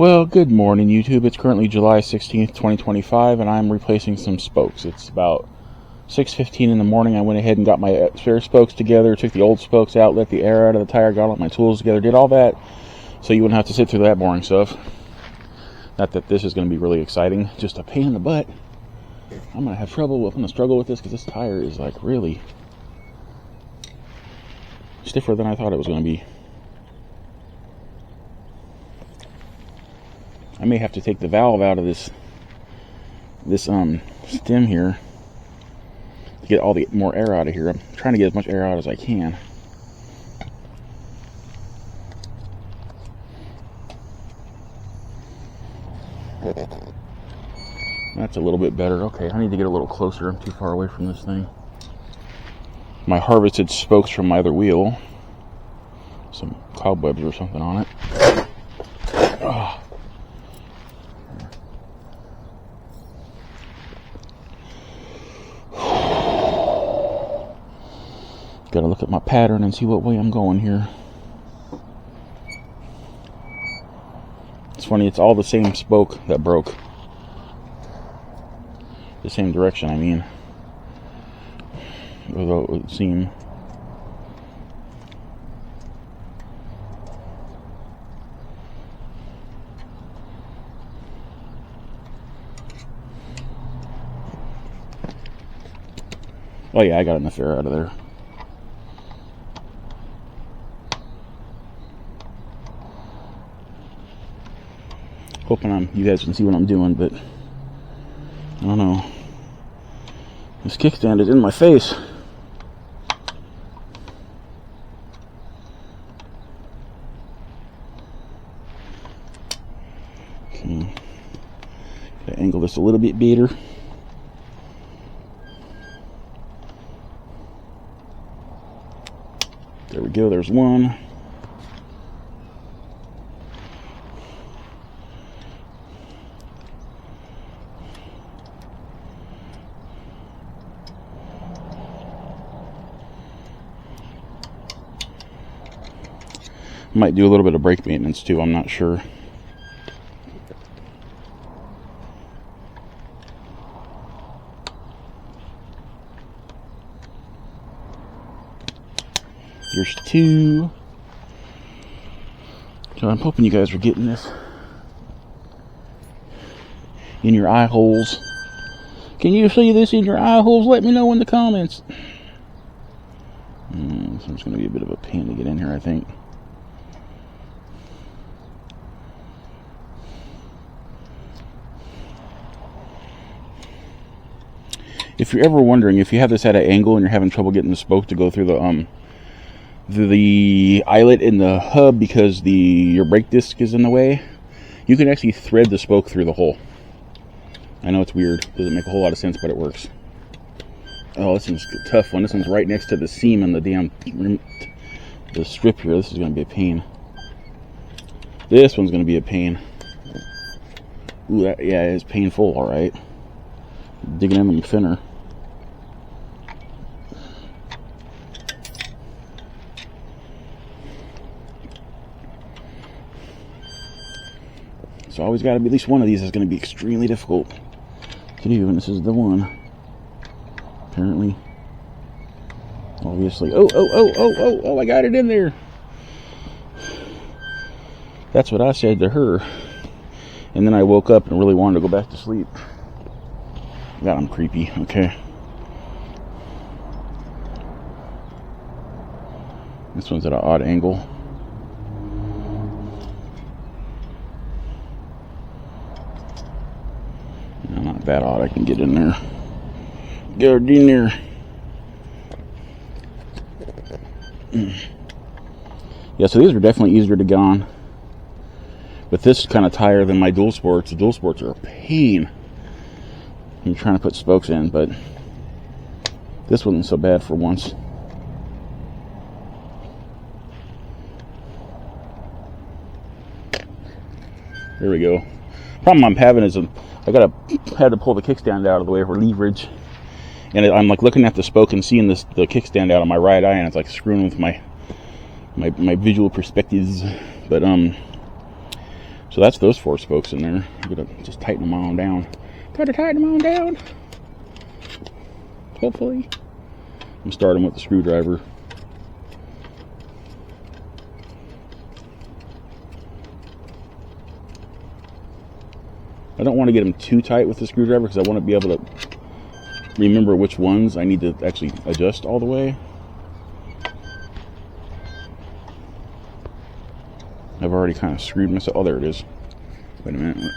Well, good morning, YouTube. It's currently July 16th, 2025, and I'm replacing some spokes. It's about 6:15 in the morning. I went ahead and got my spare spokes together, took the old spokes out, let the air out of the tire, got all my tools together, did all that, so you wouldn't have to sit through that boring stuff. Not that this is going to be really exciting, just a pain in the butt. I'm going to struggle with this because this tire is like really stiffer than I thought it was going to be. I may have to take the valve out of this stem here to get all the more air out of here. I'm trying to get as much air out as I can. That's a little bit better. Okay, I need to get a little closer. I'm too far away from this thing. My harvested spokes from my other wheel. Some cobwebs or something on it. Oh. Gotta look at my pattern and see what way I'm going here. It's funny, it's all the same spoke that broke. The same direction, I mean. Although it would seem. Oh yeah, I got enough air out of there. Hoping you guys can see what I'm doing, but I don't know. This kickstand is in my face. Okay. Gotta angle this a little bit better. There we go, there's one. Might do a little bit of brake maintenance too, I'm not sure. There's two. So I'm hoping you guys are getting this in your eye holes. Can you see this in your eye holes? Let me know in the comments. This one's going to be a bit of a pain to get in here, I think. If you're ever wondering, if you have this at an angle and you're having trouble getting the spoke to go through the eyelet in the hub because your brake disc is in the way, you can actually thread the spoke through the hole. I know it's weird, doesn't make a whole lot of sense, but it works. Oh, this one's a tough one. This one's right next to the seam in the strip here. This is going to be a pain. This one's going to be a pain. Ooh, yeah, it's painful, all right. Digging in the thinner. So always got to be, at least one of these is going to be extremely difficult to do, and this is the one. Apparently. Obviously. Oh, I got it in there. That's what I said to her. And then I woke up and really wanted to go back to sleep. God, I'm creepy. Okay. This one's at an odd angle. No, not that odd. I can get in there. Get in there. Yeah, so these are definitely easier to get on. With this kind of tire than my dual sports. The dual sports are a pain. I'm trying to put spokes in, but this wasn't so bad for once. There we go. Problem I'm having is I had to pull the kickstand out of the way for leverage, and I'm like looking at the spoke and seeing the kickstand out of my right eye, and it's like screwing with my visual perspectives. But So that's those 4 spokes in there. I'm gonna just tighten them on down. Gotta tighten them on down. Hopefully. I'm starting with the screwdriver. I don't want to get them too tight with the screwdriver because I want to be able to remember which ones I need to actually adjust all the way. I've already kind of screwed myself. Oh, there it is. Wait a minute.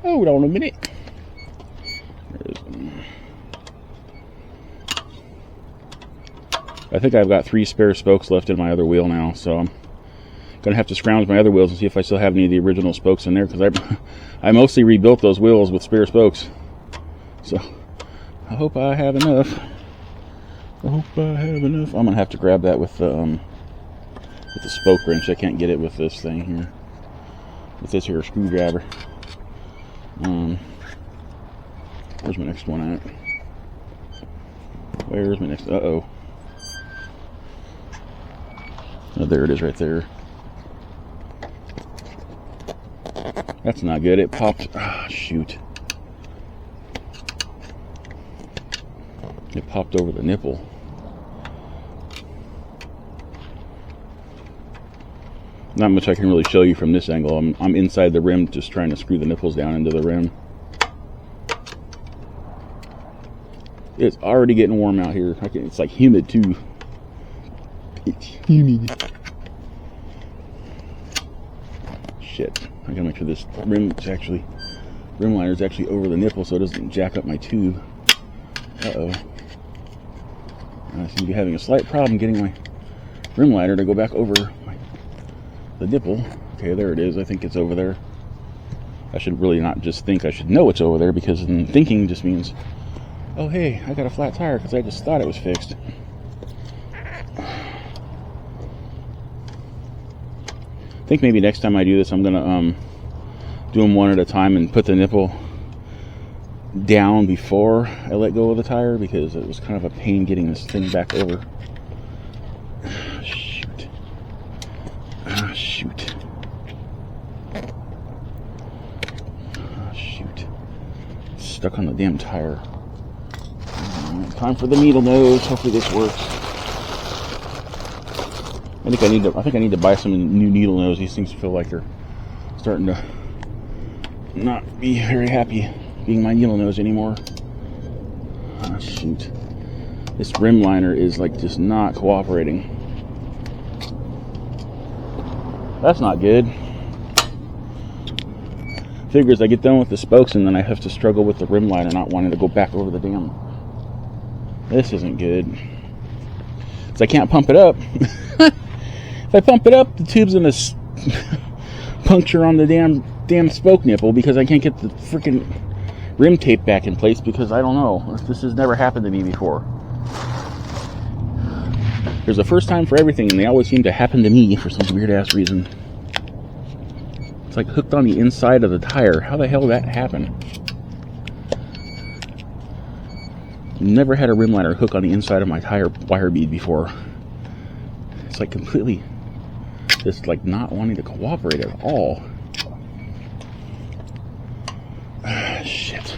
Hold on a minute. There it is. I think I've got 3 spare spokes left in my other wheel now, so I'm gonna have to scrounge my other wheels and see if I still have any of the original spokes in there, because I mostly rebuilt those wheels with spare spokes. So I hope I have enough. I'm gonna have to grab that with the spoke wrench. I can't get it with this thing here, with this here screwdriver. Where's my next one at? Where's my next? Oh, there it is, right there. That's not good. It popped. Ah, shoot. It popped over the nipple. Not much I can really show you from this angle. I'm inside the rim just trying to screw the nipples down into the rim. It's already getting warm out here. It's like humid too. It's humid. Shit. I gotta make sure this rim liner is actually over the nipple so it doesn't jack up my tube. Uh-oh. I seem to be having a slight problem getting my rim liner to go back over the nipple. Okay, there it is. I think it's over there. I should really not just think. I should know it's over there, because thinking just means, oh hey, I got a flat tire because I just thought it was fixed. I think maybe next time I do this, I'm gonna do them one at a time and put the nipple down before I let go of the tire, because it was kind of a pain getting this thing back over. Shoot. Ah, shoot. Ah, shoot. Stuck on the damn tire. Time for the needle nose. Hopefully this works. I think I need to buy some new needle nose. These things feel like they're starting to not be very happy being my needle nose anymore. Oh, shoot. This rim liner is like just not cooperating. That's not good. Figures I get done with the spokes and then I have to struggle with the rim liner not wanting to go back over the dam. This isn't good. Because I can't pump it up. If I pump it up, the tube's gonna puncture on the damn spoke nipple, because I can't get the freaking rim tape back in place, because I don't know. This has never happened to me before. There's a first time for everything, and they always seem to happen to me for some weird ass reason. It's like hooked on the inside of the tire. How the hell did that happen? Never had a rim liner hook on the inside of my tire wire bead before. It's like completely just like not wanting to cooperate at all. Shit.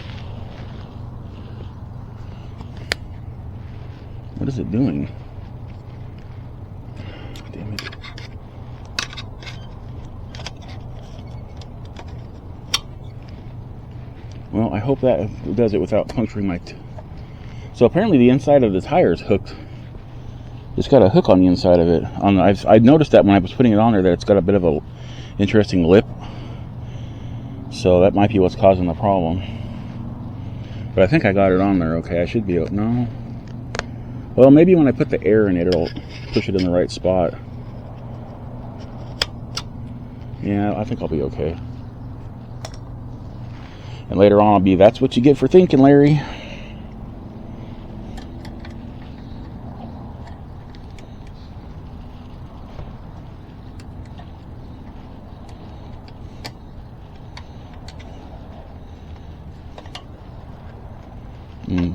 What is it doing? Damn it. Well, I hope that does it without puncturing my... So apparently the inside of the tire is hooked. It's got a hook on the inside of it. I noticed that when I was putting it on there, that it's got a bit of a interesting lip. So that might be what's causing the problem. But I think I got it on there okay. I should be able... No. Well, maybe when I put the air in it, it'll push it in the right spot. Yeah, I think I'll be okay. And later on I'll be, that's what you get for thinking, Larry.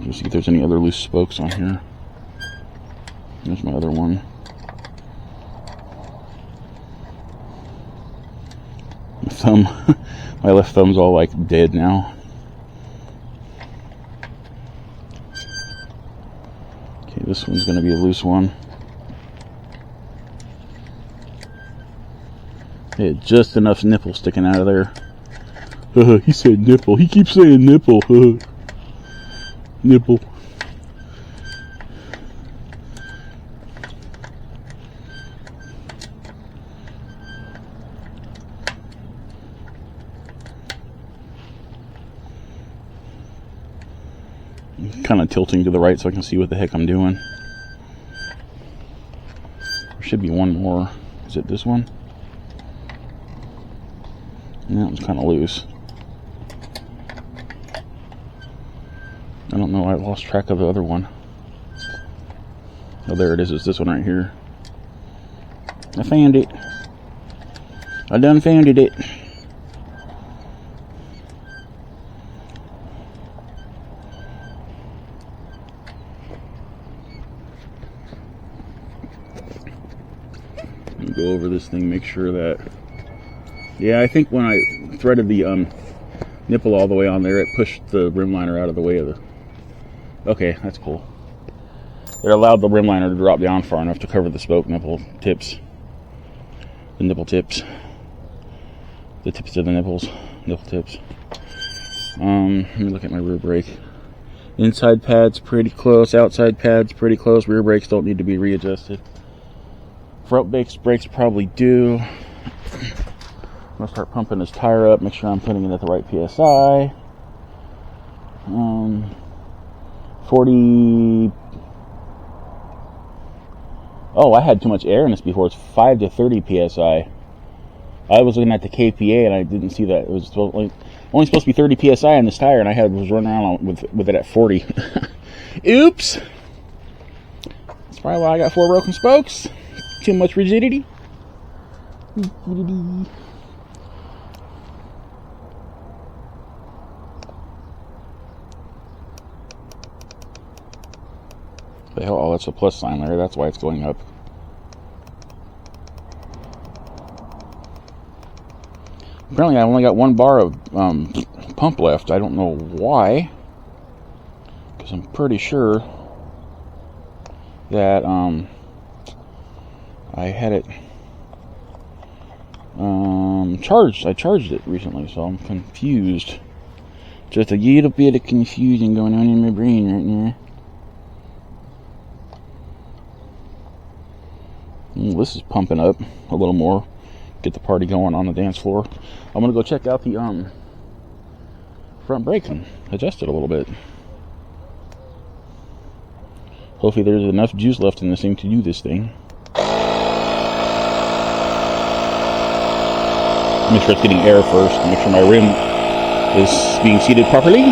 Just see if there's any other loose spokes on here. There's my other one. thumb. My left thumb's all like dead now. Okay, this one's gonna be a loose one. It had just enough nipple sticking out of there. He said nipple. He keeps saying nipple. Nipple. I'm kind of tilting to the right so I can see what the heck I'm doing. There should be one more. Is it this one? That one's kind of loose. I don't know, I lost track of the other one. Oh, there it is. It's this one right here. I found it. I done found it. Let me go over this thing, make sure that... Yeah, I think when I threaded the nipple all the way on there, it pushed the rim liner out of the way of the... Okay, that's cool. It allowed the rim liner to drop down far enough to cover the spoke nipple tips. The nipple tips. The tips of the nipples. Nipple tips. Let me look at my rear brake. Inside pad's pretty close. Outside pad's pretty close. Rear brakes don't need to be readjusted. Front brakes probably do. I'm gonna start pumping this tire up, make sure I'm putting it at the right PSI. 40. Oh, I had too much air in this before. It's 5 to 30 PSI. I was looking at the KPA and I didn't see that. It was only supposed to be 30 PSI on this tire, and I was running around with it at 40. Oops! That's probably why I got 4 broken spokes. Too much rigidity. Oh, that's a plus sign there. That's why it's going up. Apparently, I only got 1 bar of pump left. I don't know why, because I'm pretty sure that I had it charged. I charged it recently, so I'm confused. Just a little bit of confusion going on in my brain right now. This is pumping up a little more. Get the party going on the dance floor. I'm gonna go check out the front brake and adjust it a little bit. Hopefully there's enough juice left in this thing to do this thing. Make sure it's getting air first. Make sure my rim is being seated properly.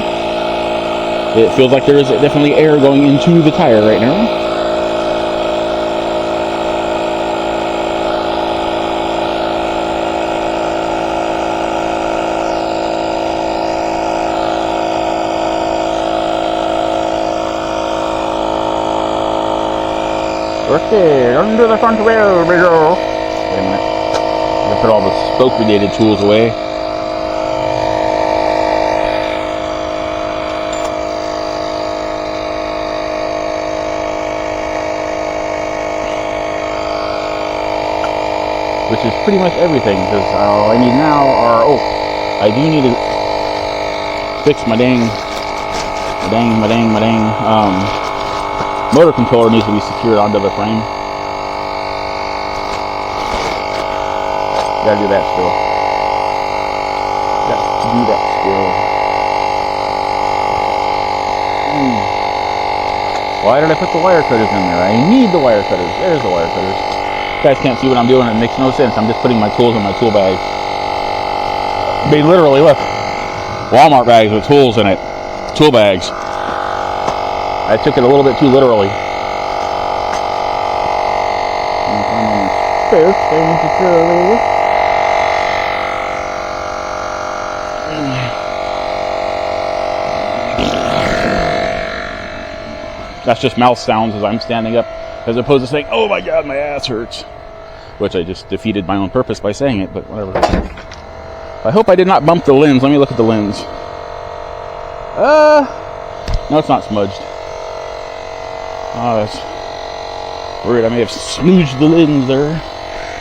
It feels like there is definitely air going into the tire right now. Okay, under the front wheel, we go. Wait a minute. I'm gonna put all the spoke-related tools away. Which is pretty much everything, because all I need now are... Oh, I do need to fix my dang motor controller needs to be secured onto the frame. Gotta do that still. Got to do that still. Why did I put the wire cutters in there? I need the wire cutters. There's the wire cutters. You guys can't see what I'm doing. It makes no sense. I'm just putting my tools in my tool bag. I mean, literally, look. Walmart bags with tools in it. Tool bags. I took it a little bit too literally. That's just mouth sounds as I'm standing up, as opposed to saying, "Oh my God, my ass hurts," which I just defeated my own purpose by saying it. But whatever. I hope I did not bump the lens. Let me look at the lens. No, it's not smudged. Oh, that's weird. I may have smooged the lens there.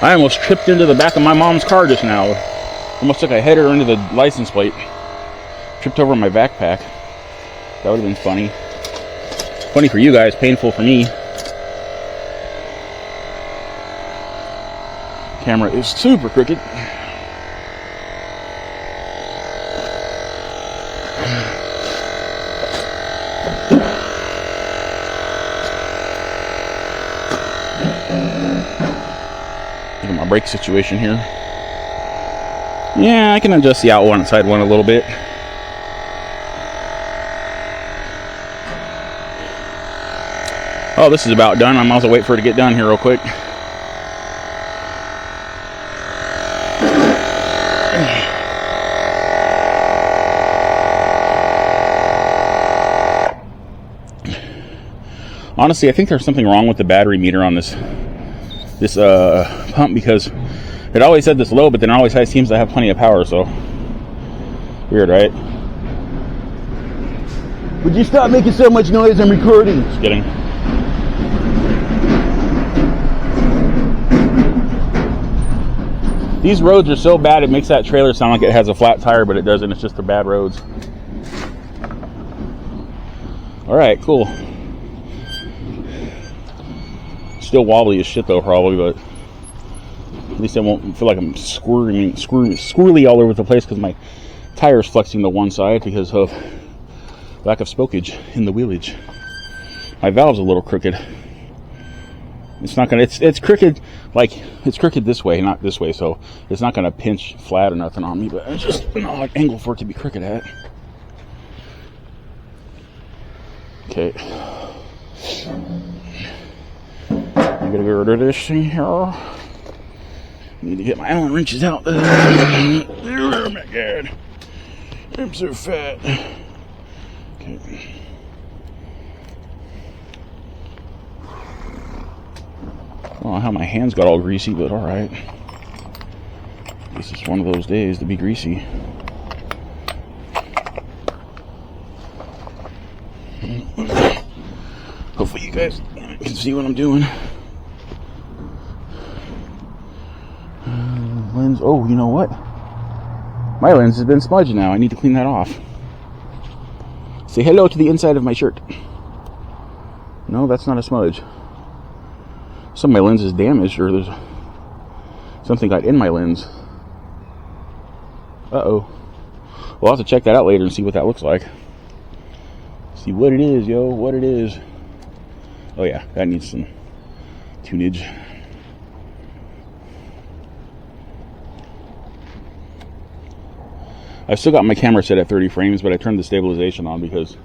I almost tripped into the back of my mom's car just now. Almost took a header into the license plate. Tripped over my backpack. That would have been funny. Funny for you guys, painful for me. Camera is super crooked. Look at my brake situation here. Yeah, I can adjust the outside one a little bit. Oh, this is about done. I might as well wait for it to get done here real quick. Honestly, I think there's something wrong with the battery meter on this pump, because it always said this low, but then it always seems to have plenty of power. So weird, right? Would you stop making so much noise? I'm recording. Just kidding. These roads are so bad, it makes that trailer sound like it has a flat tire, but it doesn't. It's just the bad roads. All right, cool. Still wobbly as shit though, probably, but at least I won't feel like I'm squirrely all over the place because my tire's flexing to one side because of lack of spokage in the wheelage. My valve's a little crooked. It's not gonna. It's crooked, like it's crooked this way, not this way. So it's not gonna pinch flat or nothing on me. But it's just an odd angle for it to be crooked at. Okay. I'm gonna get rid of this thing here. Need to get my Allen wrenches out. Oh my god, I'm so fat. Okay. I don't know how my hands got all greasy, but all right. This is one of those days to be greasy. Hopefully you guys can see what I'm doing. Lens. Oh, you know what? My lens has been smudged now. I need to clean that off. Say hello to the inside of my shirt. No, that's not a smudge. Some of my lens is damaged, or there's something got in my lens. Uh-oh. We'll have to check that out later and see what that looks like. See what it is, yo. What it is. Oh yeah, that needs some tunage. I've still got my camera set at 30 frames, but I turned the stabilization on because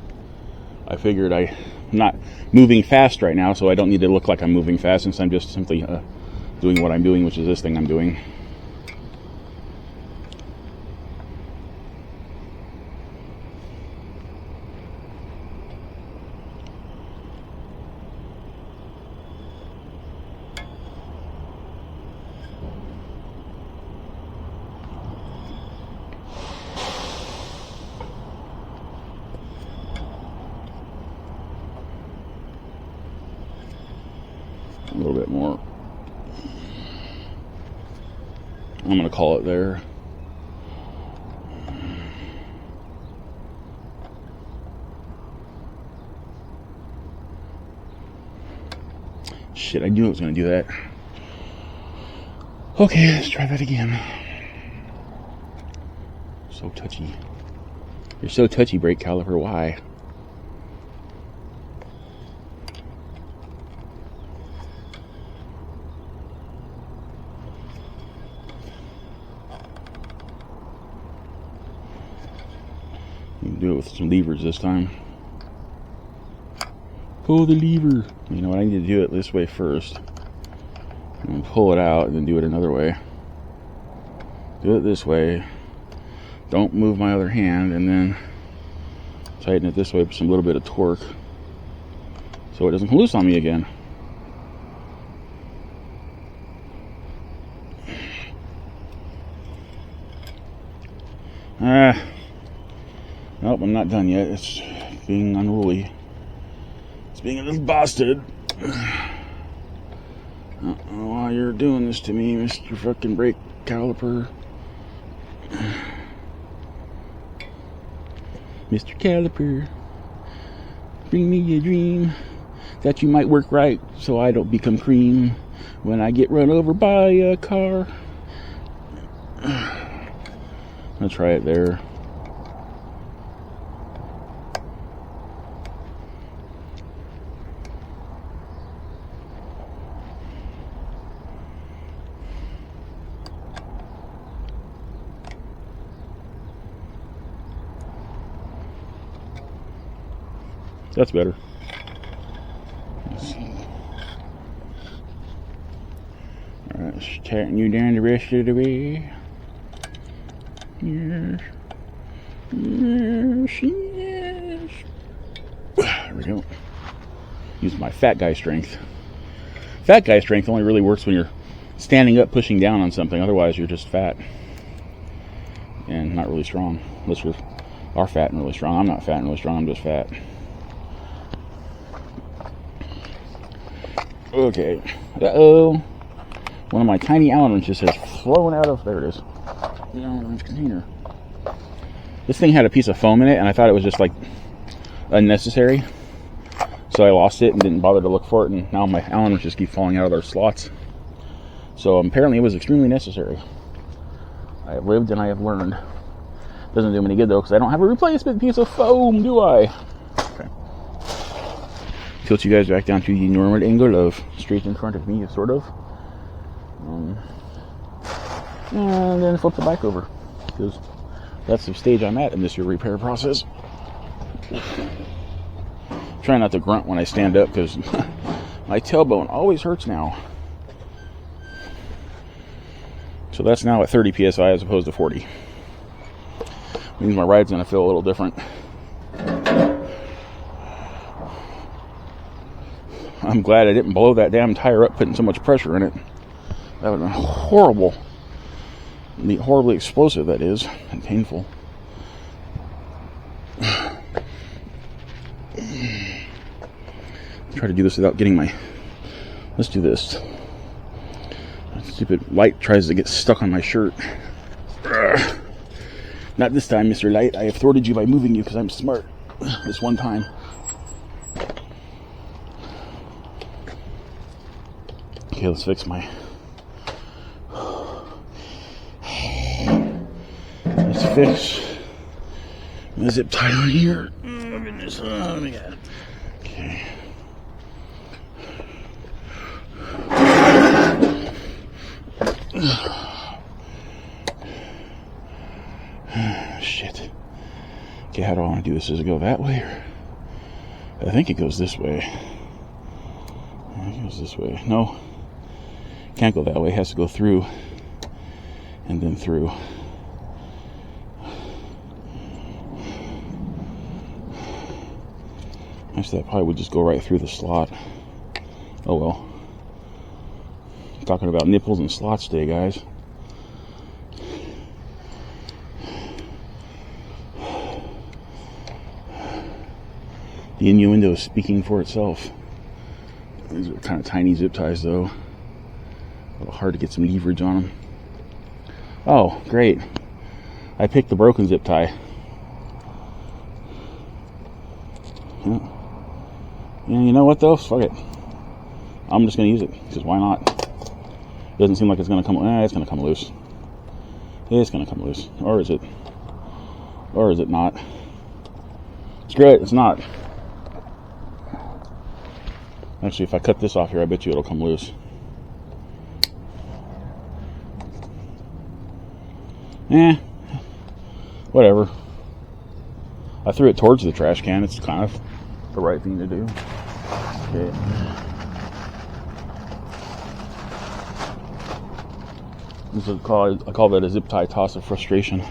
I figured I'm not moving fast right now, so I don't need to look like I'm moving fast since I'm just simply doing what I'm doing, which is this thing I'm doing. A little bit more. I'm going to call it there. Shit, I knew I was going to do that. Okay, let's try that again. So touchy. You're so touchy, brake caliper. Why? Do it with some levers this time. Pull the lever. You know what? I need to do it this way first. And pull it out and then do it another way. Do it this way. Don't move my other hand, and then tighten it this way with some little bit of torque so it doesn't come loose on me again. Nope, I'm not done yet. It's being unruly. It's being a little bastard. I don't know why you're doing this to me, Mr. Fucking Brake Caliper. Mr. Caliper, bring me a dream that you might work right so I don't become cream when I get run over by a car. I'll try it there. That's better. Alright, let's tighten you down the rest of the way. Yes. Yes, yes. There we go. Use my fat guy strength. Fat guy strength only really works when you're standing up pushing down on something. Otherwise, you're just fat. And not really strong. Unless you are fat and really strong. I'm not fat and really strong, I'm just fat. Okay. Uh-oh. One of my tiny Allen wrenches has flown out of... There it is. The Allen wrench container. This thing had a piece of foam in it, and I thought it was just, like, unnecessary. So I lost it and didn't bother to look for it, and now my Allen wrenches keep falling out of their slots. So apparently it was extremely necessary. I have lived and I have learned. Doesn't do me any good, though, because I don't have a replacement piece of foam, do I? Okay. Tilt you guys back down to the normal angle of straight in front of me, sort of. And then flip the bike over, because that's the stage I'm at in this repair process. Try not to grunt when I stand up, because my tailbone always hurts now. So that's now at 30 psi as opposed to 40. Means my ride's going to feel a little different. I'm glad I didn't blow that damn tire up putting so much pressure in it. That would have been horrible. Horribly explosive, that is, and painful. Try to do this without getting my... Let's do this. That stupid light tries to get stuck on my shirt. Not this time, Mr. Light. I have thwarted you by moving you because I'm smart. This one time. Okay, let's fix my... Let's fix the zip tie on here. Oh, goodness. Oh, my God. Okay. Shit. Okay, how do I want to do this? Does it go that way? Or... I think it goes this way. It goes this way. No. Can't go that way. It has to go through. And then through. Actually, that probably would just go right through the slot. Oh well. Talking about nipples and slots today, guys. The innuendo is speaking for itself. These are kind of tiny zip ties, though. A little hard to get some leverage on them. Oh, great. I picked the broken zip tie. Yeah, you know what, though? Fuck it. I'm just going to use it, because why not? Doesn't seem like it's going to come... it's going to come loose. It's going to come loose. Or is it? Or is it not? Screw it, it's not. Actually, if I cut this off here, I bet you it'll come loose. Whatever. I threw it towards the trash can. It's kind of the right thing to do. Okay. This is I call that a zip tie toss of frustration.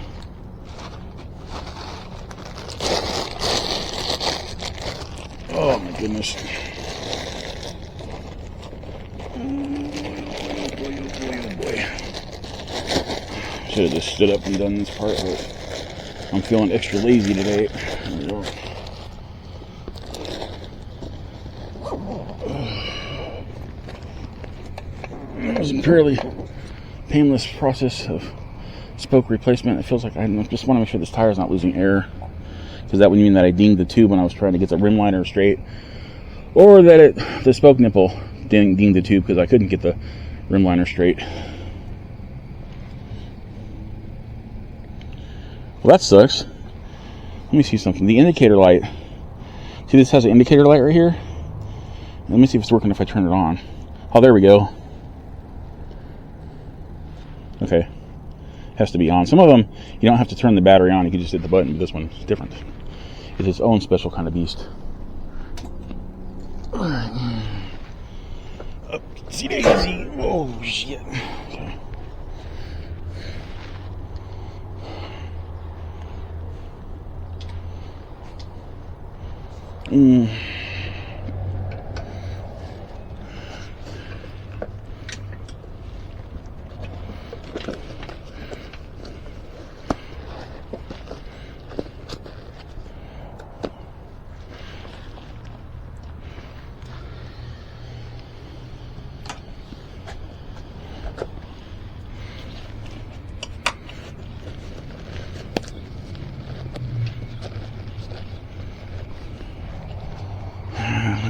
Oh my goodness. Should have just stood up and done this part, but I'm feeling extra lazy today. It was a fairly painless process of spoke replacement. It feels like I just want to make sure this tire is not losing air, because that would mean that I dinged the tube when I was trying to get the rim liner straight, or that the spoke nipple dinged the tube because I couldn't get the rim liner straight. Well, that sucks. Let me see something. The indicator light. See, this has an indicator light right here. Let me see if it's working if I turn it on. Oh, there we go. Okay. Has to be on. Some of them, you don't have to turn the battery on. You can just hit the button. But this one's different. It's its own special kind of beast. Alright. See daisy. Oh, shit. Okay. I'm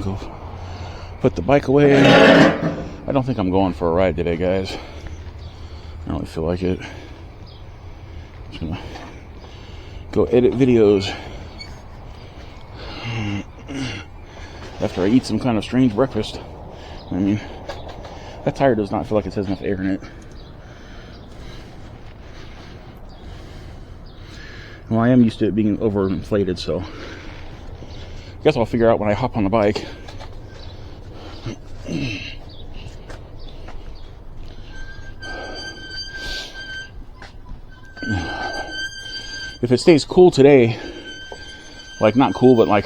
gonna go put the bike away. I don't think I'm going for a ride today, guys. I don't really feel like it. I'm just gonna go edit videos after I eat some kind of strange breakfast. I mean, that tire does not feel like it has enough air in it. Well, I am used to it being overinflated, so I guess I'll figure out when I hop on the bike. If it stays cool today, like not cool, but like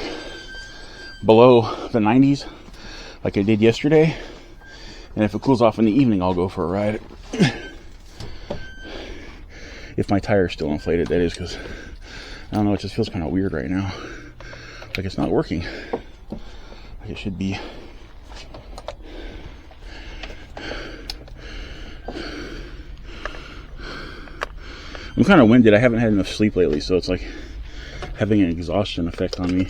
below the 90s, like I did yesterday, and if it cools off in the evening, I'll go for a ride. If my tire's still inflated, that is, because I don't know, it just feels kind of weird right now. Like it's not working like it should be. I'm kind of winded. I haven't had enough sleep lately, so it's like having an exhaustion effect on me.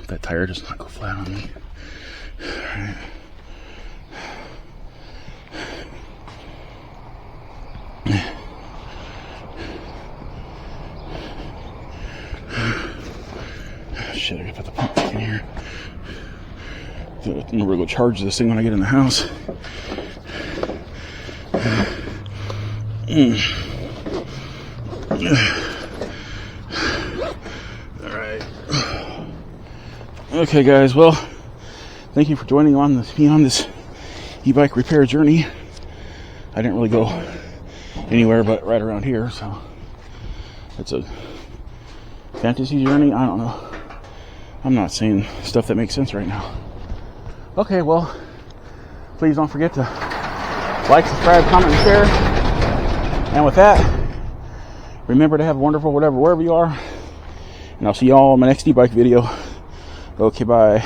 That tire does not go flat on me. All right. Shit, I gotta put the pump back in here. I'm gonna go charge this thing when I get in the house. Alright. Okay, guys, well, thank you for joining me on this e-bike repair journey. I didn't really go anywhere but right around here, so it's a fantasy journey. I don't know. I'm not saying stuff that makes sense right now. Okay, well, please don't forget to like, subscribe, comment, and share. And with that, remember to have a wonderful whatever, wherever you are. And I'll see y'all in my next e-bike video. Okay, bye.